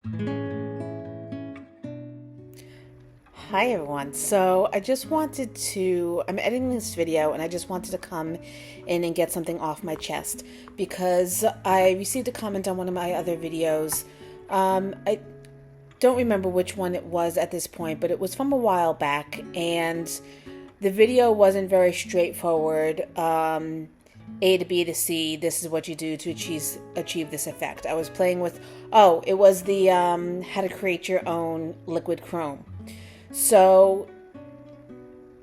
Hi everyone. So I'm editing this video and I just wanted to come in and get something off my chest because I received a comment on one of my other videos. I don't remember which one it was at this point, but it was from a while back and the video wasn't very straightforward. A to B to C, this is what you do to achieve this effect. I was playing with, it was the how to create your own liquid chrome. So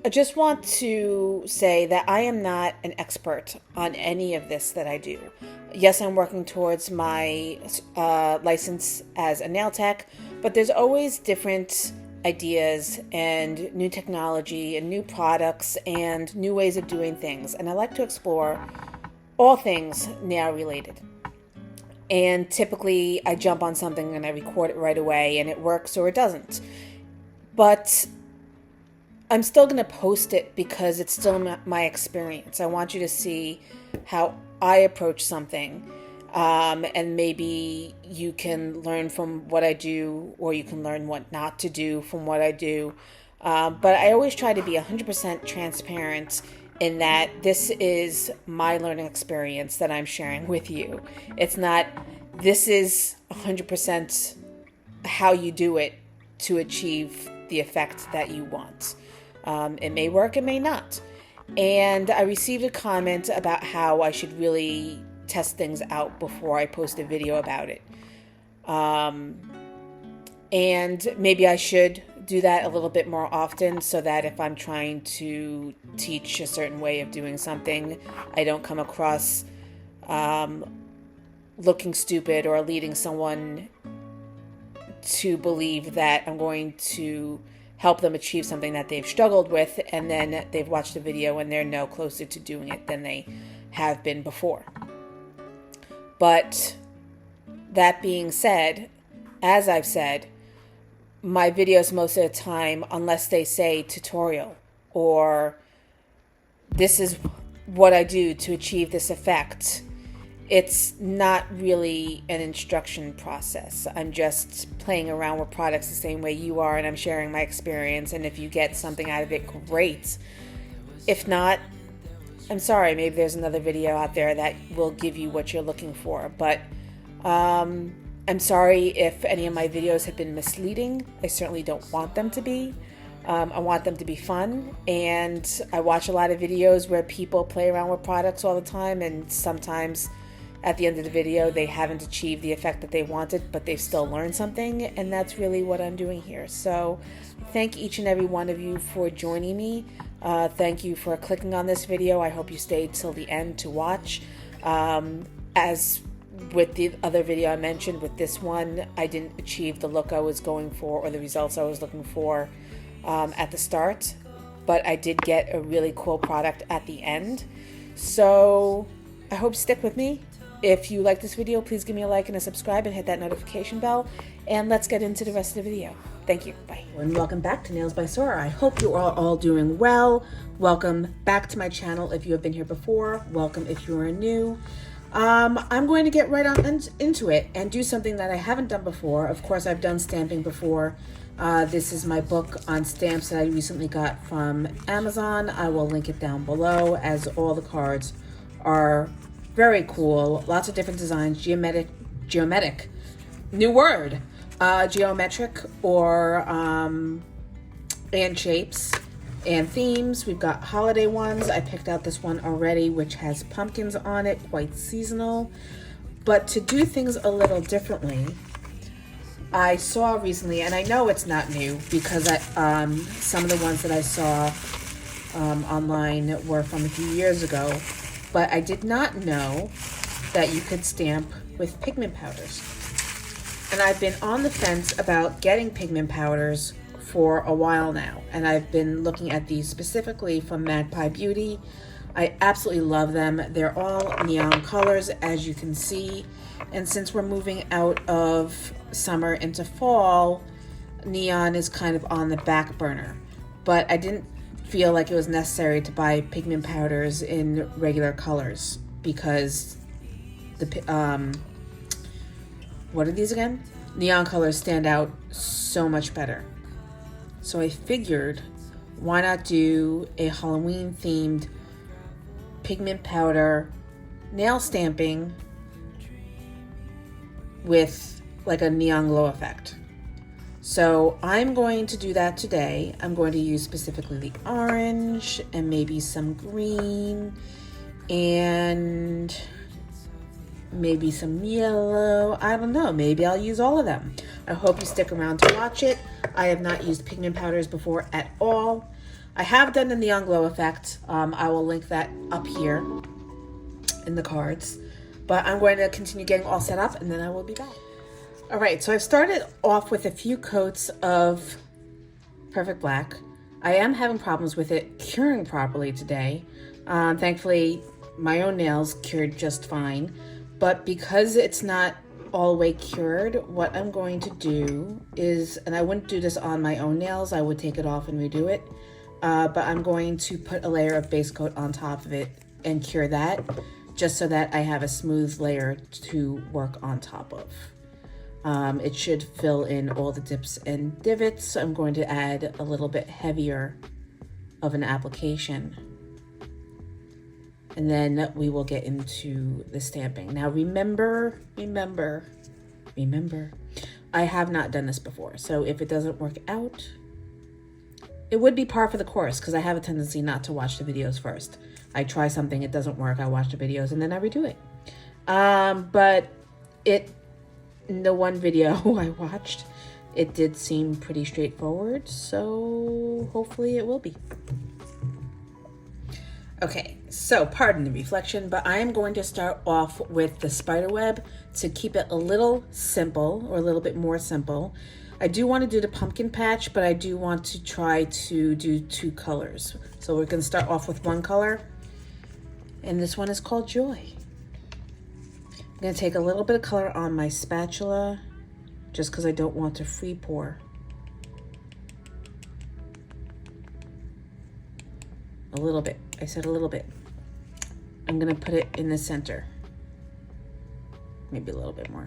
I just want to say that I am not an expert on any of this that I do. Yes, I'm working towards my license as a nail tech, but there's always different ideas and new technology and new products and new ways of doing things. And I like to explore all things nail related. And typically I jump on something and I record it right away and it works or it doesn't. But I'm still going to post it because it's still my experience. I want you to see how I approach something. And maybe you can learn from what I do, or you can learn what not to do from what I do. But I always try to be 100% transparent in that this is my learning experience that I'm sharing with you. It's not, this is 100% how you do it to achieve the effect that you want. It may work, it may not. And I received a comment about how I should really test things out before I post a video about it. And maybe I should do that a little bit more often so that if I'm trying to teach a certain way of doing something, I don't come across looking stupid or leading someone to believe that I'm going to help them achieve something that they've struggled with, and then they've watched the video and they're no closer to doing it than they have been before. But that being said, as I've said, my videos most of the time, unless they say tutorial or this is what I do to achieve this effect, it's not really an instruction process. I'm just playing around with products the same way you are, and I'm sharing my experience. And if you get something out of it, great. If not, I'm sorry. Maybe there's another video out there that will give you what you're looking for. But I'm sorry if any of my videos have been misleading. I certainly don't want them to be. I want them to be fun. And I watch a lot of videos where people play around with products all the time, and sometimes at the end of the video, they haven't achieved the effect that they wanted, but they've still learned something, and that's really what I'm doing here. So thank each and every one of you for joining me. Thank you for clicking on this video. I hope you stayed till the end to watch. As with the other video I mentioned, with this one, I didn't achieve the look I was going for or the results I was looking for at the start, but I did get a really cool product at the end. So I hope you stick with me. If you like this video, please give me a like and a subscribe and hit that notification bell. And let's get into the rest of the video. Thank you. Bye. And welcome back to Nails by Sora. I hope you are all doing well. Welcome back to my channel if you have been here before. Welcome if you are new. I'm going to get right on into it and do something that I haven't done before. Of course, I've done stamping before. This is my book on stamps that I recently got from Amazon. I will link it down below, as all the cards are very cool. Lots of different designs, geometric, new word, geometric or and shapes and themes. We've got holiday ones. I picked out this one already, which has pumpkins on it, quite seasonal. But to do things a little differently, I saw recently, and I know it's not new because some of the ones that I saw online were from a few years ago. But I did not know that you could stamp with pigment powders. And I've been on the fence about getting pigment powders for a while now. And I've been looking at these specifically from Magpie Beauty. I absolutely love them. They're all neon colors, as you can see. And since we're moving out of summer into fall, neon is kind of on the back burner. But I didn't feel like it was necessary to buy pigment powders in regular colors because what are these again? Neon colors stand out so much better. So I figured, why not do a Halloween themed pigment powder nail stamping with like a neon glow effect. So I'm going to do that today. I'm going to use specifically the orange and maybe some green and maybe some yellow. I don't know, maybe I'll use all of them. I hope you stick around to watch it. I have not used pigment powders before at all. I have done the neon glow effect. I will link that up here in the cards. But I'm going to continue getting all set up and then I will be back. All right, so I've started off with a few coats of Perfect Black. I am having problems with it curing properly today. Thankfully, my own nails cured just fine. But because it's not all the way cured, what I'm going to do is, and I wouldn't do this on my own nails, I would take it off and redo it. But I'm going to put a layer of base coat on top of it and cure that, just so that I have a smooth layer to work on top of. It should fill in all the dips and divots. I'm going to add a little bit heavier of an application. And then we will get into the stamping. Now remember, I have not done this before. So if it doesn't work out, it would be par for the course because I have a tendency not to watch the videos first. I try something, it doesn't work, I watch the videos and then I redo it. But in the one video I watched, it did seem pretty straightforward, so hopefully it will be. Okay, so pardon the reflection, but I am going to start off with the spider web to keep it a little simple, or a little bit more simple. I do want to do the pumpkin patch, but I do want to try to do 2 colors. So we're going to start off with 1 color, and this one is called Joy. I'm going to take a little bit of color on my spatula, just because I don't want to free pour. A little bit. I said a little bit. I'm going to put it in the center. Maybe a little bit more.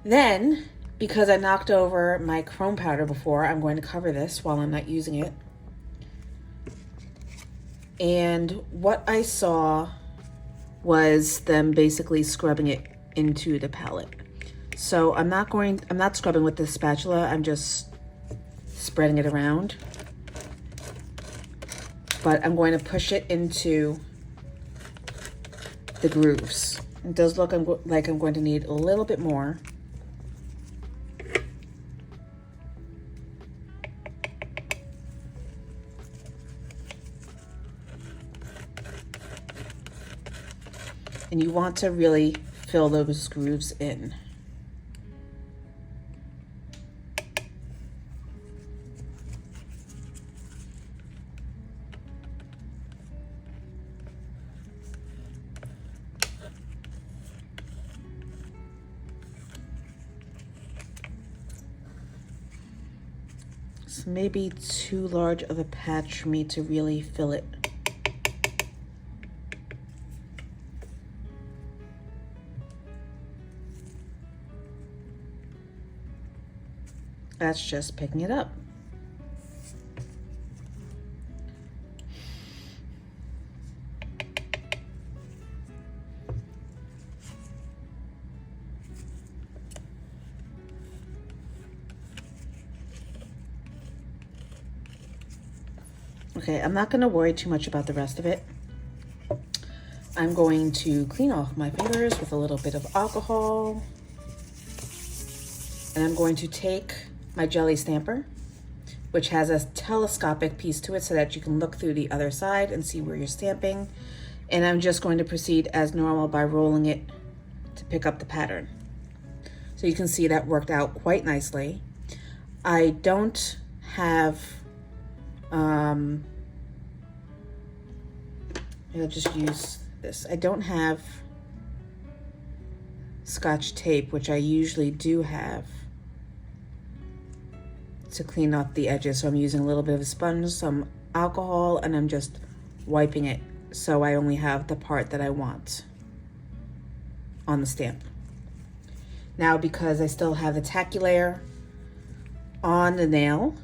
Then, because I knocked over my chrome powder before, I'm going to cover this while I'm not using it. And what I saw was them basically scrubbing it into the palette. So I'm not scrubbing with the spatula, I'm just spreading it around. But I'm going to push it into the grooves. It does look like I'm going to need a little bit more. And you want to really fill those grooves in. It's maybe too large of a patch for me to really fill it. That's just picking it up. Okay, I'm not going to worry too much about the rest of it. I'm going to clean off my fingers with a little bit of alcohol. And I'm going to take my jelly stamper, which has a telescopic piece to it so that you can look through the other side and see where you're stamping. And I'm just going to proceed as normal by rolling it to pick up the pattern. So you can see that worked out quite nicely. I don't have, I'll just use this. I don't have Scotch tape, which I usually do have, to clean up the edges. So I'm using a little bit of a sponge, some alcohol, and I'm just wiping it so I only have the part that I want. on the stamp. Now, because I still have the tacky layer on the nail,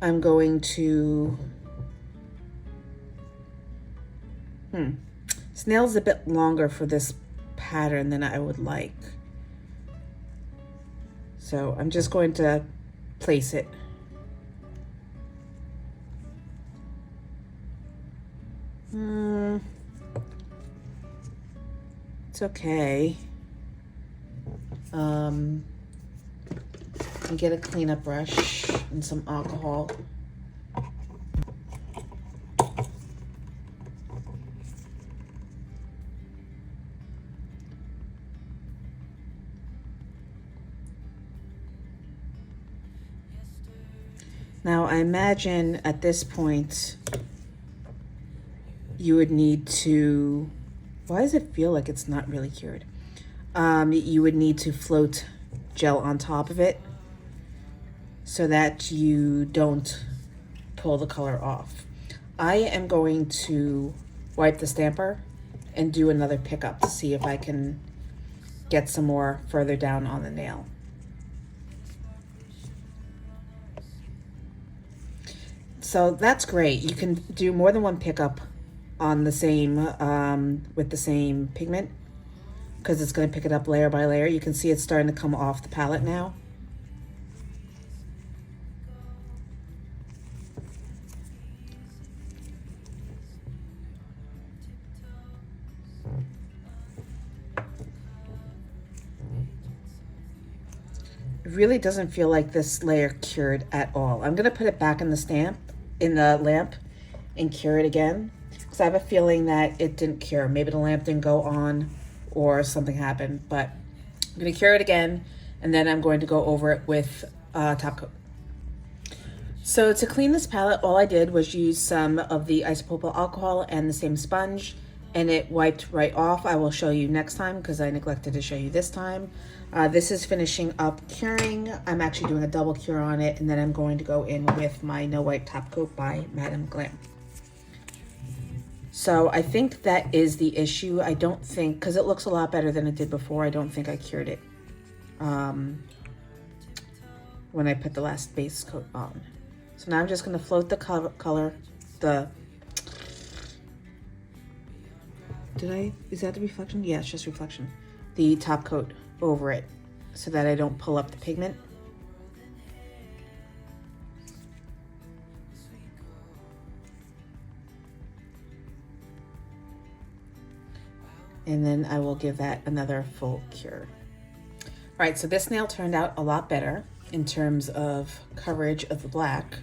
I'm going to, this nail's a bit longer for this pattern than I would like. So I'm just going to place it. It's okay. And get a cleanup brush and some alcohol. Now I imagine at this point you would need to, why does it feel like it's not really cured? You would need to float gel on top of it so that you don't pull the color off. I am going to wipe the stamper and do another pickup to see if I can get some more further down on the nail. So that's great. You can do more than one pickup on the same, with the same pigment, because it's going to pick it up layer by layer. You can see it's starting to come off the palette now. It really doesn't feel like this layer cured at all. I'm going to put it back in the lamp and cure it again, because I have a feeling that it didn't cure. Maybe the lamp didn't go on or something happened, but I'm going to cure it again, and then I'm going to go over it with top coat. So to clean this palette, all I did was use some of the isopropyl alcohol and the same sponge, and it wiped right off. I will show you next time because I neglected to show you this time. This is finishing up curing. I'm actually doing a double cure on it, and then I'm going to go in with my No Wipe Top Coat by Madame Glam. So I think that is the issue. I don't think, because it looks a lot better than it did before, I don't think I cured it when I put the last base coat on. So now I'm just going to float the color, is that the reflection? Yeah, it's just reflection. The top coat over it so that I don't pull up the pigment. And then I will give that another full cure. All right, so this nail turned out a lot better in terms of coverage of the black.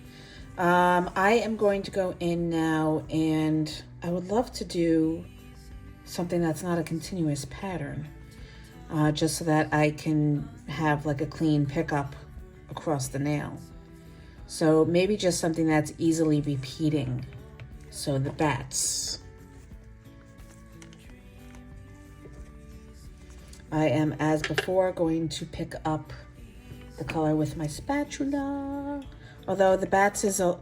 I am going to go in now, and I would love to do something that's not a continuous pattern, just so that I can have like a clean pickup across the nail. So maybe just something that's easily repeating. So the bats. I am, as before, going to pick up the color with my spatula. Although the bats is a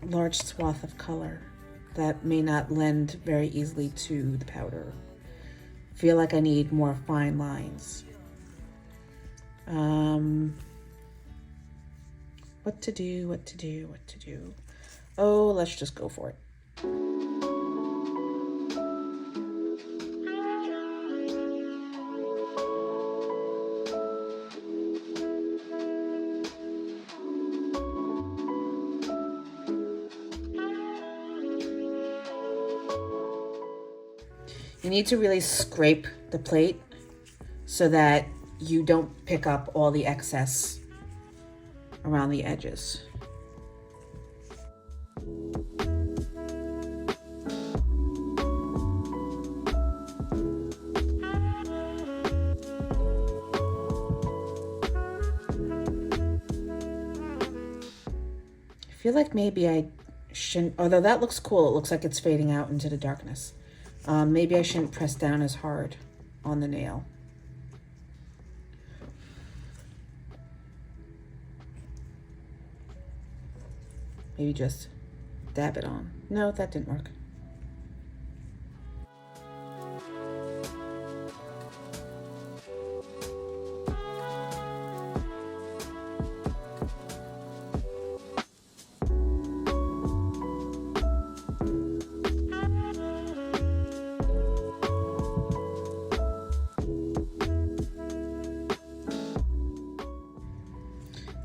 large swath of color that may not lend very easily to the powder. I feel like I need more fine lines. What to do? Oh, let's just go for it. You need to really scrape the plate so that you don't pick up all the excess around the edges. I feel like maybe I shouldn't, although that looks cool, it looks like it's fading out into the darkness. Maybe I shouldn't press down as hard on the nail. Maybe just dab it on. No, that didn't work.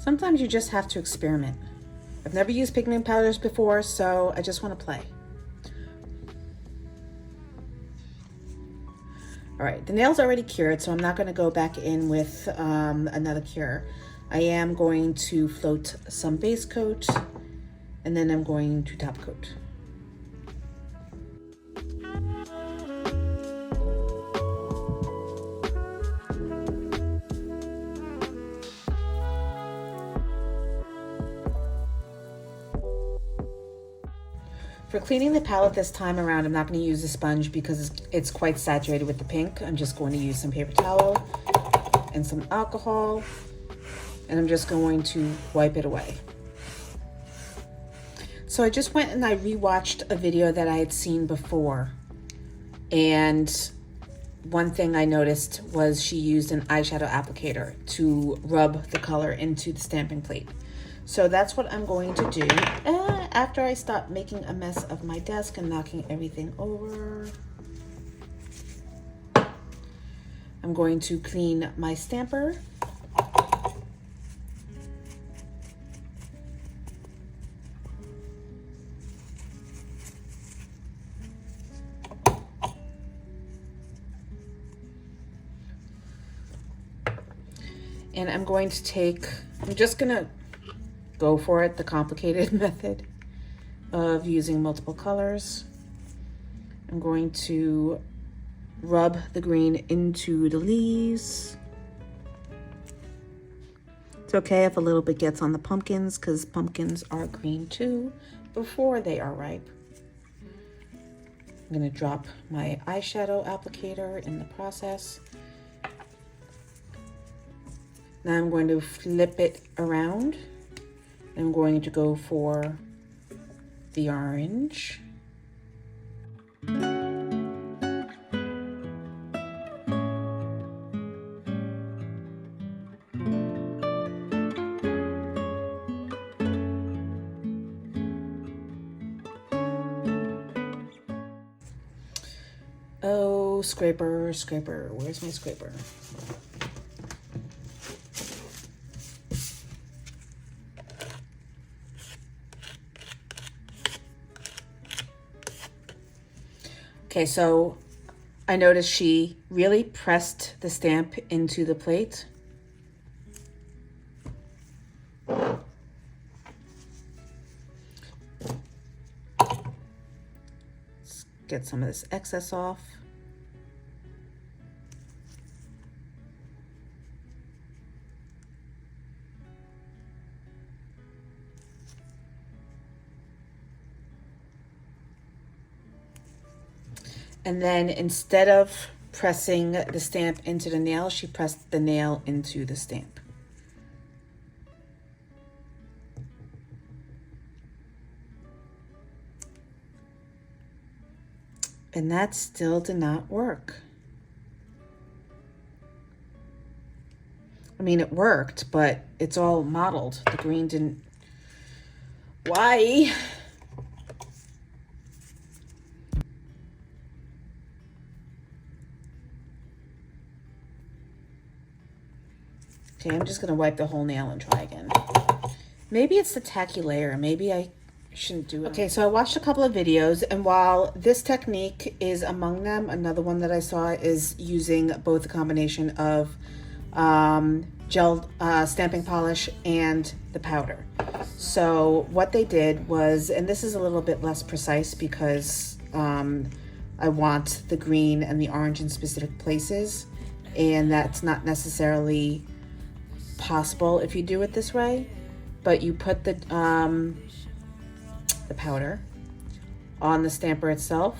Sometimes you just have to experiment. I've never used pigment powders before, so I just want to play. All right, the nail's already cured, so I'm not going to go back in with another cure. I am going to float some base coat, and then I'm going to top coat. For cleaning the palette this time around, I'm not going to use a sponge because it's quite saturated with the pink. I'm just going to use some paper towel and some alcohol, and I'm just going to wipe it away. So I just went and I rewatched a video that I had seen before, and one thing I noticed was she used an eyeshadow applicator to rub the color into the stamping plate. So that's what I'm going to do after I stop making a mess of my desk and knocking everything over. I'm going to clean my stamper. And I'm going to take, I'm just gonna go for it, the complicated method of using multiple colors. I'm going to rub the green into the leaves. It's okay if a little bit gets on the pumpkins because pumpkins are green too before they are ripe. I'm gonna drop my eyeshadow applicator in the process. Now I'm going to flip it around. I'm going to go for the orange. Oh, scraper, scraper, where's my scraper? Okay, so I noticed she really pressed the stamp into the plate. Let's get some of this excess off. And then instead of pressing the stamp into the nail, she pressed the nail into the stamp. And that still did not work. I mean, it worked, but it's all mottled. The green didn't. Why? Okay, I'm just gonna wipe the whole nail and try again. Maybe it's the tacky layer. Maybe I shouldn't do it. Okay, so I watched a couple of videos, and while this technique is among them, another one that I saw is using both a combination of gel stamping polish and the powder. So what they did was, and this is a little bit less precise because I want the green and the orange in specific places, and that's not necessarily possible if you do it this way, but you put the powder on the stamper itself.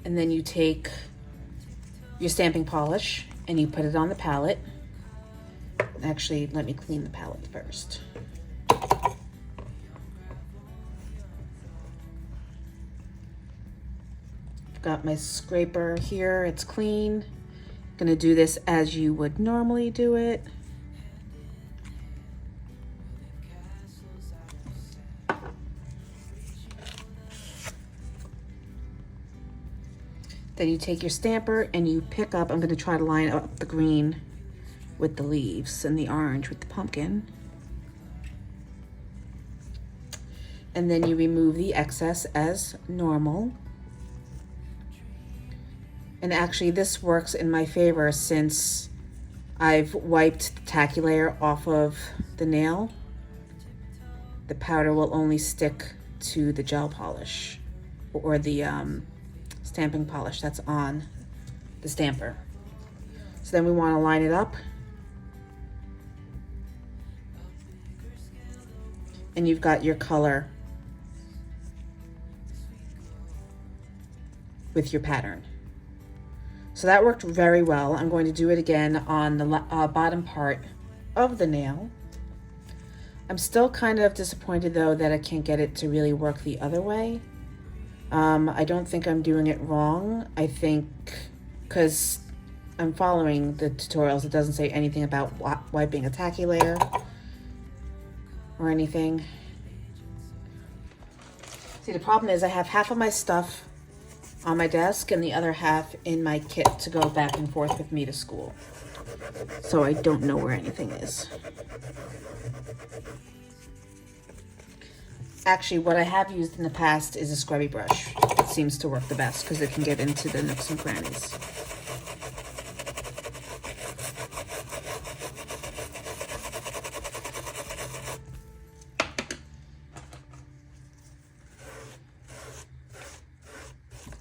And then you take your stamping polish and you put it on the palette. Actually, let me clean the palette first. I've got my scraper here, it's clean. I'm gonna do this as you would normally do it. Then you take your stamper and you pick up, I'm going to try to line up the green with the leaves and the orange with the pumpkin. And then you remove the excess as normal. And actually this works in my favor since I've wiped the tacky layer off of the nail. The powder will only stick to the gel polish or the stamping polish that's on the stamper. So then we want to line it up. And you've got your color with your pattern. So that worked very well. I'm going to do it again on the bottom part of the nail. I'm still kind of disappointed though that I can't get it to really work the other way. I don't think I'm doing it wrong. I think because I'm following the tutorials, it doesn't say anything about wiping a tacky layer or anything. See, the problem is I have half of my stuff on my desk and the other half in my kit to go back and forth with me to school. So I don't know where anything is. Actually, what I have used in the past is a scrubby brush. It seems to work the best because it can get into the nooks and crannies.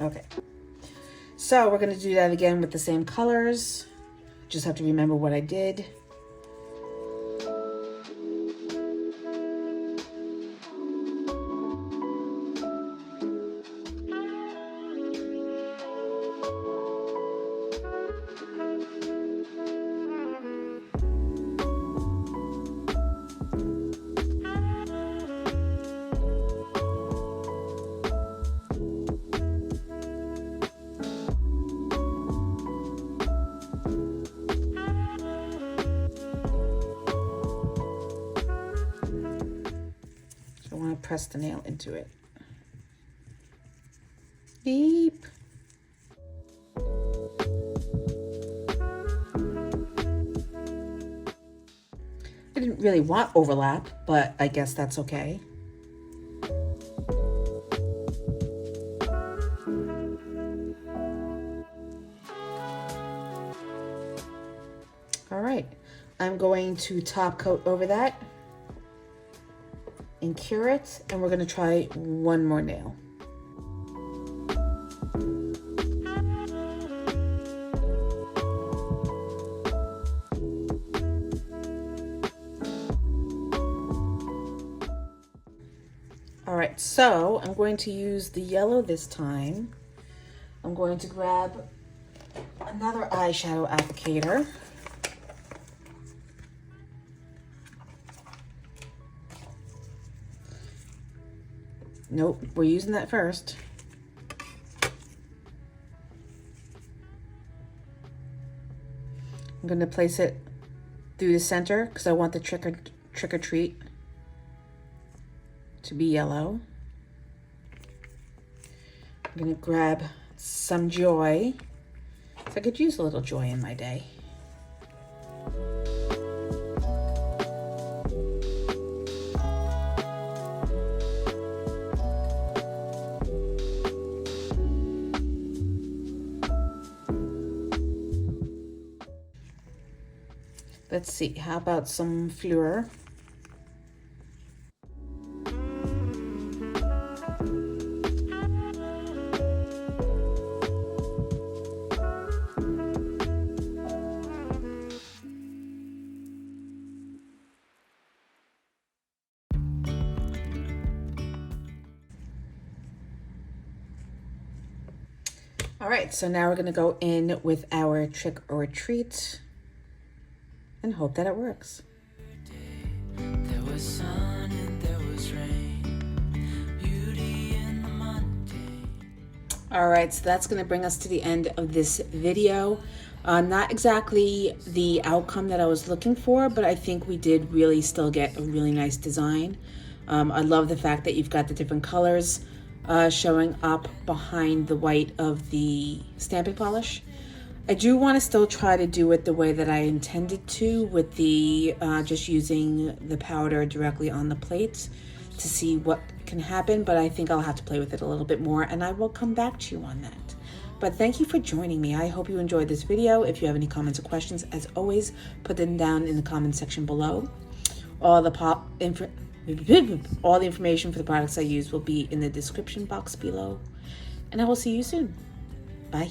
Okay, so we're going to do that again with the same colors. Just have to remember what I did. Press the nail into it. Beep. I didn't really want overlap, but I guess that's okay. All right, I'm going to top coat over that and cure it, and we're going to try one more nail. All right, so I'm going to use the yellow this time. I'm going to grab another eyeshadow applicator. Nope, we're using that first. I'm going to place it through the center because I want the trick or treat to be yellow. I'm going to grab some joy. So I could use a little joy in my day. Let's see, how about some Fleur? All right, so now we're gonna go in with our trick or treat and hope that it works. There was sun and there was rain, beauty in the mundane. All right, so that's gonna bring us to the end of this video. Not exactly the outcome that I was looking for, but I think we did really still get a really nice design. I love the fact that you've got the different colors showing up behind the white of the stamping polish. I do want to still try to do it the way that I intended to, with the just using the powder directly on the plates to see what can happen, but I think I'll have to play with it a little bit more, and I will come back to you on that. But thank you for joining me. I hope you enjoyed this video. If you have any comments or questions, as always, put them down in the comment section below. All the information for the products I use will be in the description box below. And I will see you soon. Bye.